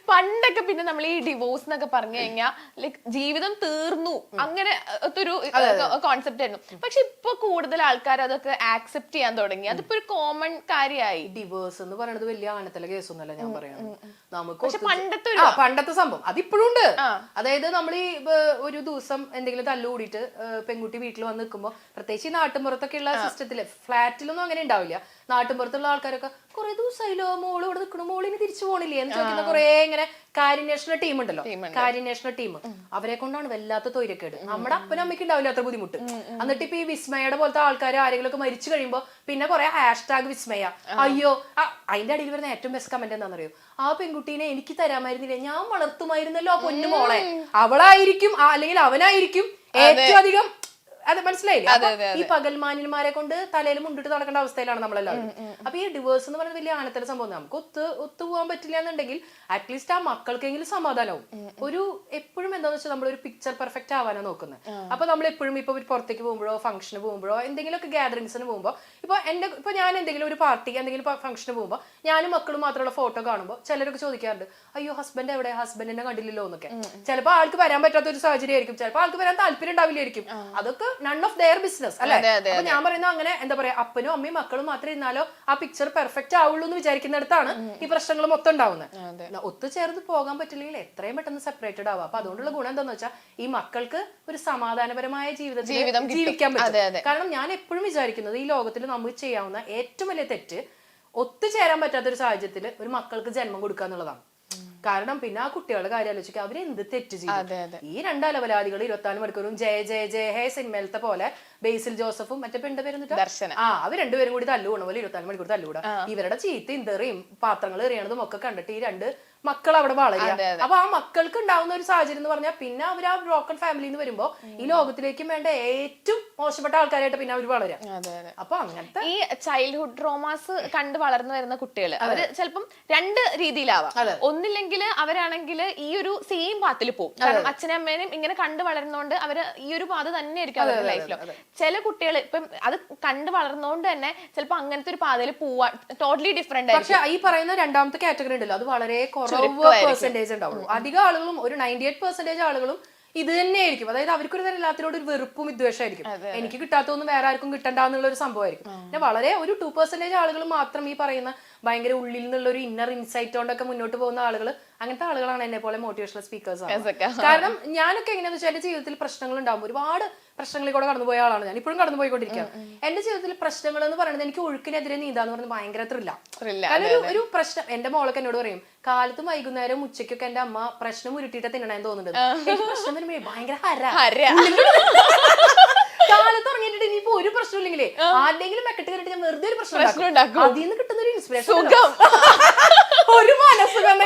പണ്ടൊക്കെ പിന്നെ നമ്മൾ ഈ ഡിവോഴ്സ് എന്നൊക്കെ പറഞ്ഞു കഴിഞ്ഞാൽ ലൈക് ജീവിതം തീർന്നു അങ്ങനെ ഒരു കോൺസെപ്റ്റ് ആയിരുന്നു. പക്ഷെ ഇപ്പൊ കൂടുതൽ ആൾക്കാർ അതൊക്കെ ആക്സെപ്റ്റ് ചെയ്യാൻ തുടങ്ങി. അതിപ്പോ ഒരു കോമൺ കാര്യമായി. ഡിവോഴ്സ് എന്ന് പറയുന്നത് വലിയ ആണത്തല കേസൊന്നുമല്ല ഞാൻ പറയുന്നത്. പക്ഷെ പണ്ടത്തെ സംഭവം അതിപ്പോഴും ഉണ്ട്. അതായത് നമ്മൾ ഈ ഒരു ദിവസം എന്തെങ്കിലും തല്ലുകൂടിയിട്ട് പെൺകുട്ടി വീട്ടിൽ വന്ന് നിൽക്കുമ്പോൾ, പ്രത്യേകിച്ച് ഈ നാട്ടിൻപുറത്തൊക്കെ ഉള്ള സിസ്റ്റത്തില്, ഫ്ലാറ്റിലൊന്നും അങ്ങനെ ഉണ്ടാവില്ല. നാട്ടിൻപുറത്തുള്ള ആൾക്കാരൊക്കെ കുറെ ദിവസമായില്ലോ മോള് ഇവിടെ നിൽക്കണു, മോളിന് തിരിച്ചു പോണില്ലേ എന്ന് ചോദിക്കുന്ന കുറെ ഇങ്ങനെ കാര്യന്വേഷണ ടീം ഉണ്ടല്ലോ. കാര്യന്വേഷണ ടീം അവരെ കൊണ്ടാണ് വല്ലാത്ത തൊയിരക്കേട്. നമ്മുടെ അപ്പനും അമ്മയ്ക്ക് ഉണ്ടാവില്ല അത്ര ബുദ്ധിമുട്ട്. എന്നിട്ട് ഇപ്പൊ ഈ വിസ്മയുടെ പോലത്തെ ആൾക്കാർ ആരെങ്കിലും ഒക്കെ മരിച്ചു കഴിയുമ്പോ പിന്നെ കുറെ #, വിസ്മയ, അയ്യോ. അതിന്റെ അടിയിൽ വരുന്ന ഏറ്റവും ബെസ്റ്റ് കമന്റ് എന്താണെന്നറിയോ? ആ പെൺകുട്ടീനെ എനിക്ക് തരാമായിരുന്നില്ലേ, ഞാൻ വളർത്തുമായിരുന്നല്ലോ ആ പൊന്നു മോളെ. അവളായിരിക്കും അല്ലെങ്കിൽ അവനായിരിക്കും ഏറ്റവും അധികം. അത് മനസ്സിലായില്ലേ? ഈ പകൽമാന്യന്മാരെ കൊണ്ട് തലയിൽ മുണ്ടിട്ട് നടക്കേണ്ട അവസ്ഥയിലാണ് നമ്മളെല്ലാവരും. അപ്പൊ ഈ ഡിവോഴ്സ് എന്ന് പറയുന്നത് വലിയ ആണത്തര സംഭവം. നമുക്ക് ഒത്തുപോകാൻ പറ്റില്ല എന്നുണ്ടെങ്കിൽ അറ്റ്ലീസ്റ്റ് ആ മക്കൾക്കെങ്കിലും സമാധാനവും. ഒരു എപ്പോഴും എന്താന്ന് വെച്ചാൽ നമ്മളൊരു പിക്ചർ പെർഫെക്റ്റ് ആവാനാണ് നോക്കുന്നത്. അപ്പൊ നമ്മൾ എപ്പോഴും ഇപ്പൊ പുറത്തേക്ക് പോകുമ്പോഴോ ഫംഗ്ഷന് പോകുമ്പോഴോ എന്തെങ്കിലുമൊക്കെ ഗ്യാതറിങ്സിന് പോകുമ്പോൾ, ഇപ്പൊ ഞാൻ എന്തെങ്കിലും ഒരു പാർട്ടി എന്തെങ്കിലും ഫംഗ്ഷന് പോകുമ്പോൾ ഞാനും മക്കളും മാത്രമുള്ള ഫോട്ടോ കാണുമ്പോൾ ചിലരൊക്കെ ചോദിക്കാറുണ്ട്, അയ്യോ ഹസ്ബൻഡ് എവിടെ, ഹസ്ബൻഡിനെ കണ്ടില്ലല്ലോ എന്നൊക്കെ. ചിലപ്പോൾ ആൾക്ക് വരാൻ പറ്റാത്ത ഒരു സാഹചര്യം ആയിരിക്കും, ചിലപ്പോൾ ആൾക്ക് വരാൻ താല്പര്യം ഉണ്ടാവില്ലായിരിക്കും. അതൊക്കെ നൺ ഓഫ് ദെയർ ബിസിനസ് അല്ലെ? അപ്പൊ ഞാൻ പറയുന്ന അങ്ങനെ എന്താ പറയാ, അപ്പനും അമ്മയും മക്കളും മാത്രമേ ഇരുന്നാലോ ആ പിക്ചർ പെർഫെക്റ്റ് ആവുള്ളൂ എന്ന് വിചാരിക്കുന്നിടത്താണ് ഈ പ്രശ്നങ്ങൾ മൊത്തം ഉണ്ടാവുന്നത്. ഒത്തുചേർന്ന് പോകാൻ പറ്റില്ലെങ്കിൽ എത്രയും പെട്ടെന്ന് സെപ്പറേറ്റഡ് ആവുക. അപ്പൊ അതുകൊണ്ടുള്ള ഗുണം എന്താന്ന് വെച്ചാൽ ഈ മക്കൾക്ക് ഒരു സമാധാനപരമായ ജീവിതം ജീവിക്കാൻ പറ്റും. കാരണം ഞാൻ എപ്പോഴും വിചാരിക്കുന്നത് ഈ ലോകത്തിൽ നമുക്ക് ചെയ്യാവുന്ന ഏറ്റവും വലിയ തെറ്റ് ഒത്തുചേരാൻ പറ്റാത്ത ഒരു സാഹചര്യത്തിൽ ഒരു മക്കൾക്ക് ജന്മം കൊടുക്കുക എന്നുള്ളതാണ്. കാരണം പിന്നെ ആ കുട്ടികളുടെ കാര്യം ആലോചിക്കുക, അവരെന്ത് തെറ്റ് ചെയ്തു. ഈ രണ്ടലവലാദികൾ 24 മണിക്കൂറും ജയ ജയ ജയ ഹേ സിനിമയിലത്തെ പോലെ ബേസിൽ ജോസഫും മറ്റേ പെണ്ണിന്റെ പേര് അവർ രണ്ടുപേരും കൂടി തല്ലുകൂട പോലെ 24 മണിക്കൂർ തല്ലുകൂടാ. ഇവരുടെ ചീത്തയും തെറിയും പാത്രങ്ങൾ എറിയണതും ഒക്കെ കണ്ടിട്ട് ഈ രണ്ട് മക്കൾ അവിടെ വളരുക. അപ്പൊ ആ മക്കൾക്ക് ഉണ്ടാവുന്ന ഒരു സാഹചര്യം എന്ന് പറഞ്ഞാൽ പിന്നെ അവർ ആ ബ്രോക്കൺ ഫാമിലിന്ന് വരുമ്പോ ഈ ലോകത്തിലേക്കും വേണ്ട ഏറ്റവും മോശപ്പെട്ട ആൾക്കാരായിട്ട് പിന്നെ അവർ വളരാം. അപ്പൊ അങ്ങനത്തെ ഈ ചൈൽഡ്ഹുഡ് ട്രോമാസ് കണ്ട് വളർന്നു വരുന്ന കുട്ടികൾ അവര് ചിലപ്പം രണ്ട് രീതിയിലാവാം. ഒന്നില്ലെങ്കിൽ അവരാണെങ്കിൽ ഈ ഒരു സെയിം പാത്തിൽ പോകും. കാരണം അച്ഛനും അമ്മേനും ഇങ്ങനെ കണ്ടു വളരുന്നോണ്ട് അവര് ഈ ഒരു പാത തന്നെ ആയിരിക്കും അവരുടെ ലൈഫിലോ. ചില കുട്ടികൾ ഇപ്പം അത് കണ്ടു വളർന്നോണ്ട് തന്നെ ചിലപ്പോ അങ്ങനത്തെ ഒരു പാതയിൽ പോവാൻ ടോട്ടലി ഡിഫറെന്റ് ആയിരിക്കും. പക്ഷെ ഈ പറയുന്ന രണ്ടാമത്തെ കാറ്റഗറി ഉണ്ടല്ലോ, അത് വളരെ പെർസെന്റേജ് ഉണ്ടാവുള്ളൂ. അധികം ആളുകളും ഒരു 98% ആളുകളും ഇത് തന്നെയായിരിക്കും. അതായത് അവർക്കൊരു തരം എല്ലാത്തിനോട് ഒരു വെറുപ്പും വിദ്വേഷമായിരിക്കും. എനിക്ക് കിട്ടാത്തൊന്നും വേറെ ആർക്കും കിട്ടണ്ട എന്നുള്ള ഒരു സംഭവമായിരിക്കും. പിന്നെ വളരെ ഒരു 2% ആളുകൾ മാത്രം ഈ പറയുന്ന ഭയങ്കര ഉള്ളിൽ നിന്നുള്ള ഒരു ഇന്നർ ഇൻസൈറ്റ് കൊണ്ടൊക്കെ മുന്നോട്ട് പോകുന്ന ആളുകൾ, അങ്ങനത്തെ ആളുകളാണ് എന്നെ പോലെ മോട്ടിവേഷണൽ സ്പീക്കേഴ്സ് ആണ്. കാരണം ഞാനൊക്കെ എങ്ങനെയാന്ന് വെച്ചാൽ എന്റെ ജീവിതത്തിൽ പ്രശ്നങ്ങൾ ഉണ്ടാകുമ്പോൾ ഒരുപാട് പ്രശ്നങ്ങളിൽ കൂടെ കടന്നുപോയ ആളാണ് ഞാൻ. ഇപ്പോഴും കടന്നു പോയിക്കൊണ്ടിരിക്കുകയാണ്. എന്റെ ജീവിതത്തിൽ പ്രശ്നങ്ങൾ എന്ന് പറയുന്നത് എനിക്ക് ഒഴുക്കിനെതിരെ നീന്താന്ന് പറയുന്നത് ഭയങ്കര ത്രില്ല. കാരണം ഒരു പ്രശ്നം എന്റെ മോളൊക്കെ എന്നോട് പറയും, കാലത്തും വൈകുന്നേരം ഉച്ചയ്ക്കൊക്കെ എന്റെ അമ്മ പ്രശ്നം ഉരുട്ടിയിട്ട് തിന്നണേന്ന് തോന്നുന്നുണ്ട്. എനിക്ക് പ്രശ്നം വരുമ്പോ ഭയങ്കര കാലത്ത് ഇറങ്ങിയിട്ട് ഇനിയിപ്പോ ഒരു പ്രശ്നം ഇല്ലെങ്കിലേ ആരുടെങ്കിലും മെക്കെട്ട് കയറിയിട്ട് ഞാൻ വെറുതെ ഒരു പ്രശ്നം ഉണ്ടാക്കും. അതിൽ നിന്ന് കിട്ടുന്ന ഒരു ഇൻസ്പിറേഷൻ, ഒരു മനസ്സുഖം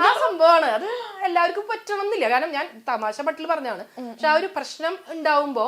ആ സംഭവമാണ്. അത് എല്ലാവർക്കും പറ്റണമെന്നില്ല. കാരണം ഞാൻ തമാശ പട്ടിൽ പറഞ്ഞാണ്. പക്ഷെ ആ ഒരു പ്രശ്നം ഉണ്ടാവുമ്പോ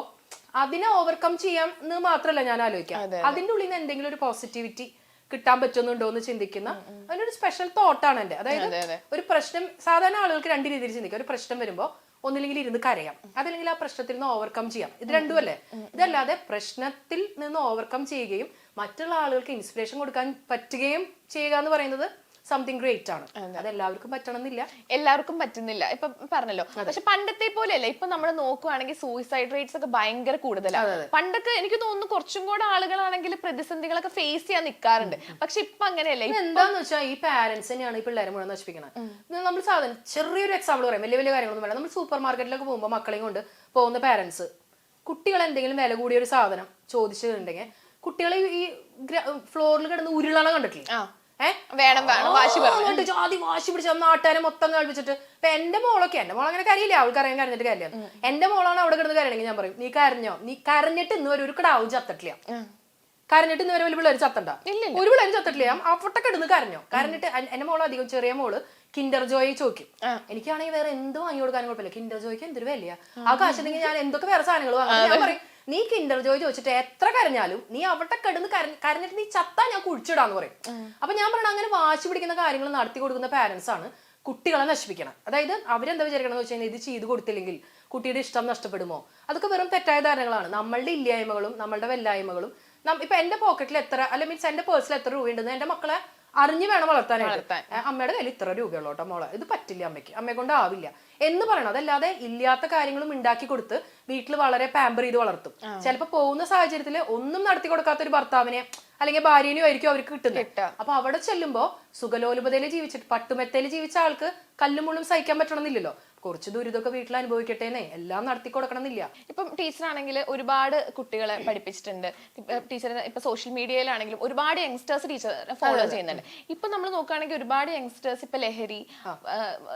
അതിനെ ഓവർകം ചെയ്യാം എന്ന് മാത്രമല്ല ഞാൻ ആലോചിക്കാം. അതിന്റെ ഉള്ളിൽ നിന്ന് എന്തെങ്കിലും ഒരു പോസിറ്റിവിറ്റി കിട്ടാൻ പറ്റുന്നുണ്ടോ എന്ന് ചിന്തിക്കുന്ന അതിനൊരു സ്പെഷ്യൽ തോട്ടാണ് എന്റെ. അതായത് ഒരു പ്രശ്നം സാധാരണ ആളുകൾക്ക് രണ്ട് രീതിയിൽ ചിന്തിക്കാം. ഒരു പ്രശ്നം വരുമ്പോ ഒന്നില്ലെങ്കിൽ ഇരുന്ന് കരയാം, അതല്ലെങ്കിൽ ആ പ്രശ്നത്തിൽ നിന്ന് ഓവർകം ചെയ്യാം. ഇത് രണ്ടുമല്ലേ? ഇതല്ലാതെ പ്രശ്നത്തിൽ നിന്ന് ഓവർകം ചെയ്യുകയും മറ്റുള്ള ആളുകൾക്ക് ഇൻസ്പിറേഷൻ കൊടുക്കാൻ പറ്റുകയും ചെയ്യുക എന്ന് പറയുന്നത് സംതിങ് ഗ്രേറ്റ് ആണ്. അത് എല്ലാവർക്കും പറ്റണമെന്നില്ല, എല്ലാവർക്കും പറ്റുന്നില്ല. ഇപ്പൊ പറഞ്ഞല്ലോ. പക്ഷെ പണ്ടത്തെ പോലെയല്ല. ഇപ്പൊ നമ്മൾ നോക്കുവാണെങ്കിൽ സൂയിസൈഡ് റേറ്റ്സ് ഒക്കെ ഭയങ്കര കൂടുതലാണ്. പണ്ടൊക്കെ എനിക്ക് തോന്നുന്നു കുറച്ചും കൂടെ ആളുകളാണെങ്കിൽ പ്രതിസന്ധികളൊക്കെ ഫേസ് ചെയ്യാൻ നിൽക്കാറുണ്ട്. പക്ഷെ ഇപ്പൊ അങ്ങനെയല്ല. എന്താന്ന് വെച്ചാൽ ഈ പാരന്റ്സ് തന്നെയാണ് ഈ പിള്ളേരെ മുഴുവൻ നശിപ്പിക്കുന്നത്. നമ്മൾ സാധനം ചെറിയൊരു എക്സാമ്പിൾ പറയാം, വലിയ വലിയ കാര്യങ്ങളൊന്നും വേണം. നമ്മൾ സൂപ്പർ മാർക്കറ്റിലൊക്കെ പോകുമ്പോൾ മക്കളെയും കൊണ്ട് പോകുന്ന പാരന്റ്സ് കുട്ടികൾ എന്തെങ്കിലും വില കൂടിയ ഒരു സാധനം ചോദിച്ചിട്ടുണ്ടെങ്കിൽ കുട്ടികളെ ഈ ഫ്ലോറിൽ കിടന്ന് ഉരുളണ കണ്ടിട്ടില്ല, ജാതി വാശി പിടിച്ച നാട്ടുകാരെ മൊത്തം കഴിപ്പിച്ചിട്ട്. ഇപ്പൊ എന്റെ മോൾ അങ്ങനെ കരയില്ല, അവൾക്ക് അറിയാൻ കരഞ്ഞിട്ട് കാര്യമില്ല. എന്റെ മോളാണ് അവിടെ കിടന്ന് കരയണമെങ്കിൽ ഞാൻ പറയും, നീ കരഞ്ഞോ, നീ കരഞ്ഞിട്ട് ഇന്ന് വരെ ഒരു കിടാവും ചത്തട്ടില്ല, കരഞ്ഞിട്ട് ഇന്ന് വരെ വലിയ പിള്ളേർ ചത്തണ്ട, ഒരു പിള്ളേരും ചത്തട്ടില്ല, അവിടെ കിടന്ന് കരഞ്ഞോ. കരഞ്ഞിട്ട് എന്റെ മോള് അധികം ചെറിയ മോള് കിൻഡർ ജോയ് ചോദിക്കും. എനിക്കാണെങ്കിൽ വേറെ എന്ത് വാങ്ങി കൊടുക്കാനും കുഴപ്പമില്ല, കിൻഡർ ജോയ്ക്ക് എന്തൊരു വിലയാ, ആ കാശുണ്ടെങ്കിൽ ഞാൻ എന്തൊക്കെ വേറെ സാധനങ്ങൾ വാങ്ങും. ഞാൻ പറയും, നീ കിൻഡർ ജോയ് ചോദിച്ചിട്ട് എത്ര കരഞ്ഞാലും നീ അവിടെ കിടന്ന് കരഞ്ഞിട്ട് നീ ചത്താ ഞാൻ കുഴിച്ചിടാന്ന് പറയും. അപ്പൊ ഞാൻ പറയണ അങ്ങനെ വാശി പിടിക്കുന്ന കാര്യങ്ങൾ നടത്തി കൊടുക്കുന്ന പാരന്റ്സ് ആണ് കുട്ടികളെ നശിപ്പിക്കണം. അതായത് അവരെന്താ വിചാരിക്കണം എന്ന് വെച്ച് കഴിഞ്ഞാൽ ഇത് ചെയ്ത് കൊടുത്തില്ലെങ്കിൽ കുട്ടിയുടെ ഇഷ്ടം നഷ്ടപ്പെടുമോ? അതൊക്കെ വെറും തെറ്റായ ധാരണകളാണ്. നമ്മളുടെ ഇല്ലായ്മകളും നമ്മളുടെ വല്ലായ്മകളും ഇപ്പൊ എന്റെ പോക്കറ്റിൽ എത്ര, അല്ലെ മീൻസ് എന്റെ പേഴ്സിൽ എത്ര രൂപ ഉണ്ടെന്ന് എന്റെ മക്കളെ അറിഞ്ഞു വേണം വളർത്താനായിട്ട്. അമ്മയുടെ കയ്യിൽ ഇത്ര രൂപയുള്ളൂ കേട്ടോ മോളെ, ഇത് പറ്റില്ല അമ്മയ്ക്ക്, അമ്മയെ കൊണ്ട് ആവില്ല എന്ന് പറയണം. അതല്ലാതെ ഇല്ലാത്ത കാര്യങ്ങളും ഉണ്ടാക്കി കൊടുത്ത് വീട്ടിൽ വളരെ പാമ്പർ ചെയ്ത് വളർത്തും. ചിലപ്പോ പോകുന്ന സാഹചര്യത്തിൽ ഒന്നും നടത്തി കൊടുക്കാത്ത ഒരു ഭർത്താവിനെ അല്ലെങ്കിൽ ഭാര്യനെയോ ആയിരിക്കും അവർക്ക് കിട്ടുന്നത്. അപ്പൊ അവിടെ ചെല്ലുമ്പോ സുഖലോലുപതയിൽ ജീവിച്ചിട്ട് പട്ടുമെത്തയിൽ ജീവിച്ച ആൾക്ക് കല്ലും മുള്ളും സഹിക്കാൻ പറ്റണമെന്നില്ലല്ലോ. കുറച്ച് ദുരിതമൊക്കെ വീട്ടിൽ അനുഭവിക്കട്ടേന്നേ, എല്ലാം നടത്തി കൊടുക്കണമെന്നില്ല. ഇപ്പം ടീച്ചറാണെങ്കിൽ ഒരുപാട് കുട്ടികളെ പഠിപ്പിച്ചിട്ടുണ്ട്. ടീച്ചർ ഇപ്പൊ സോഷ്യൽ മീഡിയയിലാണെങ്കിലും ഒരുപാട് യങ്സ്റ്റേഴ്സ് ടീച്ചർ ഫോളോ ചെയ്യുന്നുണ്ട്. ഇപ്പൊ നമ്മൾ നോക്കുകയാണെങ്കിൽ ഒരുപാട് യങ്സ്റ്റേഴ്സ് ഇപ്പൊ ലഹരി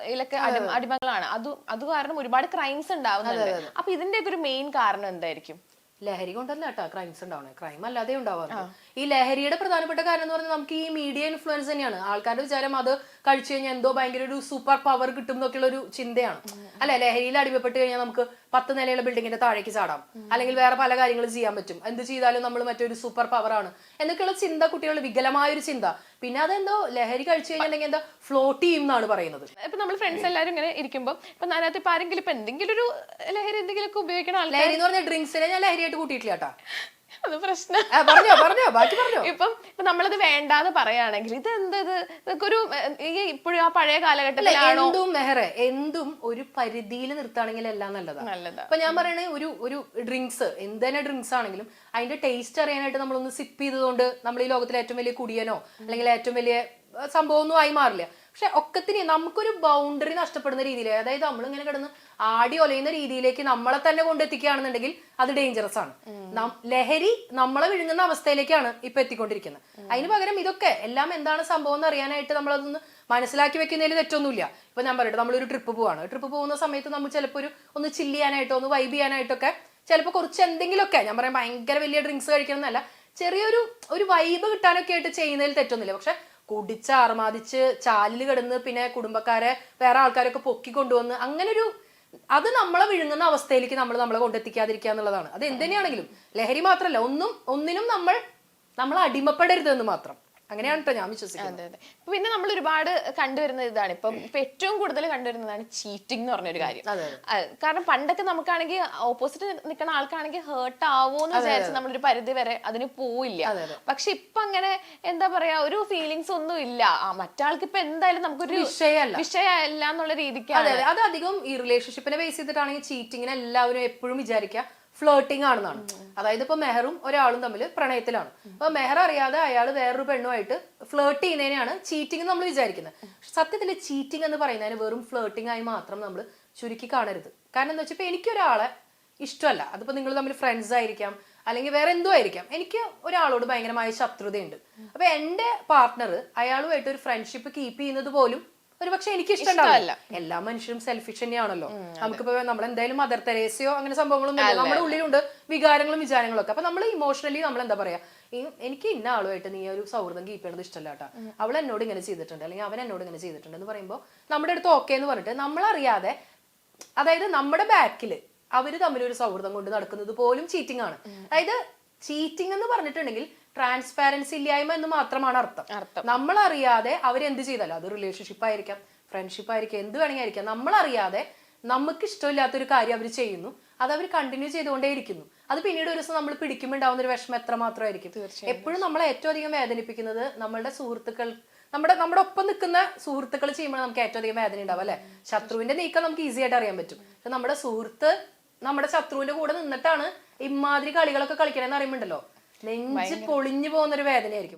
ഇതിലൊക്കെ അടിമകളാണ്. അത് കാരണം ഒരുപാട് ക്രൈംസ് ഉണ്ടാവുന്നുണ്ട്. അപ്പൊ ഇതിന്റെ ഒരു മെയിൻ കാരണം എന്തായിരിക്കും? ലഹരി കൊണ്ടല്ല കേട്ടോ ക്രൈംസ് ഉണ്ടാവണേ, ക്രൈം അല്ലാതെ ഉണ്ടാവാറുണ്ട്. ഈ ലഹരിയുടെ പ്രധാനപ്പെട്ട കാര്യം എന്ന് പറഞ്ഞാൽ നമുക്ക് ഈ മീഡിയ ഇൻഫ്ലുവൻസ് തന്നെയാണ്. ആൾക്കാരുടെ വിചാരം അത് കഴിച്ചു കഴിഞ്ഞാൽ എന്തോ ഭയങ്കര ഒരു സൂപ്പർ പവർ കിട്ടും എന്നൊക്കെയുള്ള ഒരു ചിന്തയാണ്. അല്ലെ, ലഹരിയിൽ അടിമപ്പെട്ട് കഴിഞ്ഞാൽ നമുക്ക് 10 നിലയുള്ള ബിൽഡിങ്ങിന്റെ താഴേക്ക് ചാടാം, അല്ലെങ്കിൽ വേറെ പല കാര്യങ്ങളും ചെയ്യാൻ പറ്റും, എന്ത് ചെയ്താലും നമ്മൾ മറ്റൊരു സൂപ്പർ പവർ ആണ് എന്നൊക്കെയുള്ള ചിന്ത കുട്ടികളുടെ വികലമായ ഒരു ചിന്ത. പിന്നെ അതെന്തോ ലഹരി കഴിച്ചു കഴിഞ്ഞിട്ടുണ്ടെങ്കിൽ എന്താ ഫ്ലോട്ട് ചെയ്യും എന്നാണ് പറയുന്നത്. ഇപ്പൊ നമ്മൾ ഫ്രണ്ട്സ് എല്ലാവരും ഇങ്ങനെ ഇരിക്കുമ്പോൾ ഇപ്പൊ അതിനകത്ത് ഇപ്പൊ ആരെങ്കിലും ഇപ്പൊ എന്തെങ്കിലും ഒരു ലഹരി എന്തെങ്കിലും ഒക്കെ ഉപയോഗിക്കണ ലഹരി എന്ന് പറഞ്ഞാൽ ഡ്രിങ്ക്സിനെ ഞാൻ ലഹരിയായിട്ട് കൂട്ടിയിട്ടില്ല കേട്ടോ. അത് പ്രശ്നം. ഇപ്പം നമ്മളത് വേണ്ടാന്ന് പറയുകയാണെങ്കിൽ ഇത് എന്തത് ഇതൊക്കെ ഒരു ഇപ്പോഴും ആ പഴയ കാലഘട്ടത്തിലാണോ? എന്തും ഒരു പരിധിയിൽ നിർത്തുകയാണെങ്കിൽ എല്ലാം നല്ലതാണ്. അപ്പൊ ഞാൻ പറയണേ ഒരു ഡ്രിങ്ക്സ് എന്ത് തന്നെ ഡ്രിങ്ക്സ് ആണെങ്കിലും അതിന്റെ ടേസ്റ്റ് അറിയാനായിട്ട് നമ്മളൊന്ന് സിപ്പ് ചെയ്തതുകൊണ്ട് നമ്മൾ ഈ ലോകത്തിലെ ഏറ്റവും വലിയ കുടിയനോ അല്ലെങ്കിൽ ഏറ്റവും വലിയ സംഭവമൊന്നും ആയി മാറില്ല. പക്ഷെ ഒക്കത്തിന് നമുക്കൊരു ബൗണ്ടറി നഷ്ടപ്പെടുന്ന രീതിയിൽ, അതായത് നമ്മളിങ്ങനെ കിടന്ന് ആടി ഒലയുന്ന രീതിയിലേക്ക് നമ്മളെ തന്നെ കൊണ്ടെത്തിക്കുകയാണെന്നുണ്ടെങ്കിൽ അത് ഡേഞ്ചറസ് ആണ്. ലഹരി നമ്മളെ വിഴുങ്ങുന്ന അവസ്ഥയിലേക്കാണ് ഇപ്പൊ എത്തിക്കൊണ്ടിരിക്കുന്നത്. അതിന് പകരം ഇതൊക്കെ എല്ലാം എന്താണ് സംഭവം എന്ന് അറിയാനായിട്ട് നമ്മളതൊന്ന് മനസ്സിലാക്കി വെക്കുന്നതിൽ തെറ്റൊന്നുമില്ല. ഇപ്പൊ ഞാൻ പറയട്ടെ, നമ്മളൊരു ട്രിപ്പ് പോവാണ്. ട്രിപ്പ് പോകുന്ന സമയത്ത് നമ്മൾ ചിലപ്പോൾ ഒന്ന് ചില്ല് ചെയ്യാനായിട്ടോ ഒന്ന് വൈബ് ചെയ്യാനായിട്ടൊക്കെ ചിലപ്പോൾ കുറച്ച് എന്തെങ്കിലുമൊക്കെ, ഞാൻ പറയാം ഭയങ്കര വലിയ ഡ്രിങ്ക്സ് കഴിക്കണം എന്നല്ല, ചെറിയൊരു വൈബ് കിട്ടാനൊക്കെ ആയിട്ട് ചെയ്യുന്നതിൽ തെറ്റൊന്നുമില്ല. പക്ഷെ കുടിച്ച് ആർമാദിച്ച് ചാലിൽ കിടന്ന് പിന്നെ കുടുംബക്കാരെ വേറെ ആൾക്കാരൊക്കെ പൊക്കി കൊണ്ടുവന്ന് അങ്ങനൊരു അത് നമ്മളെ വിഴുങ്ങുന്ന അവസ്ഥയിലേക്ക് നമ്മളെ കൊണ്ടെത്തിക്കാതിരിക്കുക എന്നുള്ളതാണ്. അത് എന്തിനാണെങ്കിലും ലഹരി മാത്രമല്ല, ഒന്നിനും നമ്മൾ അടിമപ്പെടരുത് എന്ന് മാത്രം. അങ്ങനെയാണ് കേട്ടോ ഞാൻ വിശ്വസിക്കുന്നത്. പിന്നെ നമ്മൾ ഒരുപാട് കണ്ടുവരുന്ന ഇതാണ് ഇപ്പം ഏറ്റവും കൂടുതൽ കണ്ടുവരുന്നതാണ് ചീറ്റിംഗ് എന്ന് പറഞ്ഞൊരു കാര്യം. കാരണം പണ്ടൊക്കെ നമുക്കാണെങ്കിൽ ഓപ്പോസിറ്റ് നിൽക്കുന്ന ആൾക്കാണെങ്കിൽ ഹേർട്ട് ആവോന്ന് വിചാരിച്ച് നമ്മളൊരു പരിധി വരെ അതിന് പോയില്ല. പക്ഷെ ഇപ്പൊ അങ്ങനെ എന്താ പറയാ ഒരു ഫീലിങ്സ് ഒന്നും ഇല്ല. മറ്റാൾക്ക് ഇപ്പൊ എന്തായാലും നമുക്കൊരു വിഷയമല്ല എന്നുള്ള രീതിക്കാണ്. അത് അധികം ഈ റിലേഷൻഷിപ്പിനെ ബേസ് ചെയ്തിട്ടാണെങ്കിൽ ചീറ്റിങ്ങിനെ എല്ലാവരും എപ്പോഴും വിചാരിക്കുക ഫ്ലേർട്ടിംഗ് ആണെന്നാണ്. അതായത് ഇപ്പൊ മെഹറും ഒരാളും തമ്മിൽ പ്രണയത്തിലാണ്. അപ്പൊ മെഹർ അറിയാതെ അയാൾ വേറൊരു പെണ്ണുമായിട്ട് ഫ്ലേർട്ട് ചെയ്യുന്നതിനെയാണ് ചീറ്റിംഗ് നമ്മൾ വിചാരിക്കുന്നത്. സത്യത്തിൽ ചീറ്റിംഗ് എന്ന് പറയുന്നതിന് വെറും ഫ്ലേർട്ടിംഗ് ആയി മാത്രം നമ്മൾ ചുരുക്കി കാണരുത്. കാരണം എന്താ വെച്ചാൽ ഇപ്പൊ എനിക്കൊരാളെ ഇഷ്ടമല്ല, അതിപ്പോ നിങ്ങൾ തമ്മിൽ ഫ്രണ്ട്സ് ആയിരിക്കാം അല്ലെങ്കിൽ വേറെ എന്തോ ആയിരിക്കാം, എനിക്ക് ഒരാളോട് ഭയങ്കരമായ ശത്രുതയുണ്ട്. അപ്പൊ എന്റെ പാർട്ട്ണർ അയാളുമായിട്ട് ഒരു ഫ്രണ്ട്ഷിപ്പ് കീപ്പ് ചെയ്യുന്നത് പോലും ഒരു പക്ഷെ എനിക്ക് ഇഷ്ടമല്ല. എല്ലാ മനുഷ്യരും സെൽഫിഷ് തന്നെയാണല്ലോ. നമുക്കിപ്പോ നമ്മൾ എന്തായാലും മദർ തെരേസയോ അങ്ങനെ സംഭവങ്ങളൊന്നും നമ്മുടെ ഉള്ളിലുണ്ട് വികാരങ്ങളും വിചാരങ്ങളും ഒക്കെ. അപ്പൊ നമ്മൾ ഇമോഷണലി നമ്മൾ എന്താ പറയാ, എനിക്ക് ഇന്ന ആളുമായിട്ട് നീ ഒരു സൗഹൃദം കീപ്പ് ചെയ്യണത് ഇഷ്ടമല്ല കേട്ടാ, അവൾ എന്നോട് ഇങ്ങനെ ചെയ്തിട്ടുണ്ട് അല്ലെങ്കിൽ അവൻ എന്നോട് ഇങ്ങനെ ചെയ്തിട്ടുണ്ട് എന്ന് പറയുമ്പോൾ നമ്മുടെ അടുത്ത് ഓക്കെ എന്ന് പറഞ്ഞിട്ട് നമ്മളറിയാതെ, അതായത് നമ്മുടെ ബാക്കില് അവര് തമ്മിൽ ഒരു സൗഹൃദം കൊണ്ട് നടക്കുന്നത് പോലും ചീറ്റിംഗ് ആണ്. അതായത് ചീറ്റിംഗ് എന്ന് പറഞ്ഞിട്ടുണ്ടെങ്കിൽ ട്രാൻസ്പാരൻസി ഇല്ലായ്മ എന്ന് മാത്രമാണ് അർത്ഥം. നമ്മൾ അറിയാതെ അവരെന്ത് ചെയ്താലും, അത് റിലേഷൻഷിപ്പ് ആയിരിക്കാം ഫ്രണ്ട്ഷിപ്പ് ആയിരിക്കാം എന്ത് വേണമെങ്കിൽ ആയിരിക്കാം, നമ്മളറിയാതെ നമുക്ക് ഇഷ്ടമില്ലാത്തൊരു കാര്യം അവർ ചെയ്യുന്നു, അത് അവർ കണ്ടിന്യൂ ചെയ്തുകൊണ്ടേയിരിക്കുന്നു. അത് പിന്നീട് ഒരു ദിവസം നമ്മൾ പിടിക്കുമ്പോണ്ടാവുന്ന ഒരു വിഷമം എത്രമാത്രമായിരിക്കും. എപ്പോഴും നമ്മളെ ഏറ്റവും അധികം വേദനിപ്പിക്കുന്നത് നമ്മളുടെ സുഹൃത്തുക്കൾ, നമ്മുടെ ഒപ്പം നിൽക്കുന്ന സുഹൃത്തുക്കൾ ചെയ്യുമ്പോൾ നമുക്ക് ഏറ്റവും അധികം വേദന ഉണ്ടാവും അല്ലെ. ശത്രുവിന്റെ നീക്കം നമുക്ക് ഈസി ആയിട്ട് അറിയാൻ പറ്റും. നമ്മുടെ സുഹൃത്ത് നമ്മുടെ ശത്രുവിന്റെ കൂടെ നിന്നിട്ടാണ് ഇമാതിരി കളികളൊക്കെ കളിക്കണമെന്ന് അറിയുമ്പോണ്ടല്ലോ നെഞ്ച് പൊളിഞ്ഞു പോകുന്നൊരു വേദനയായിരിക്കും.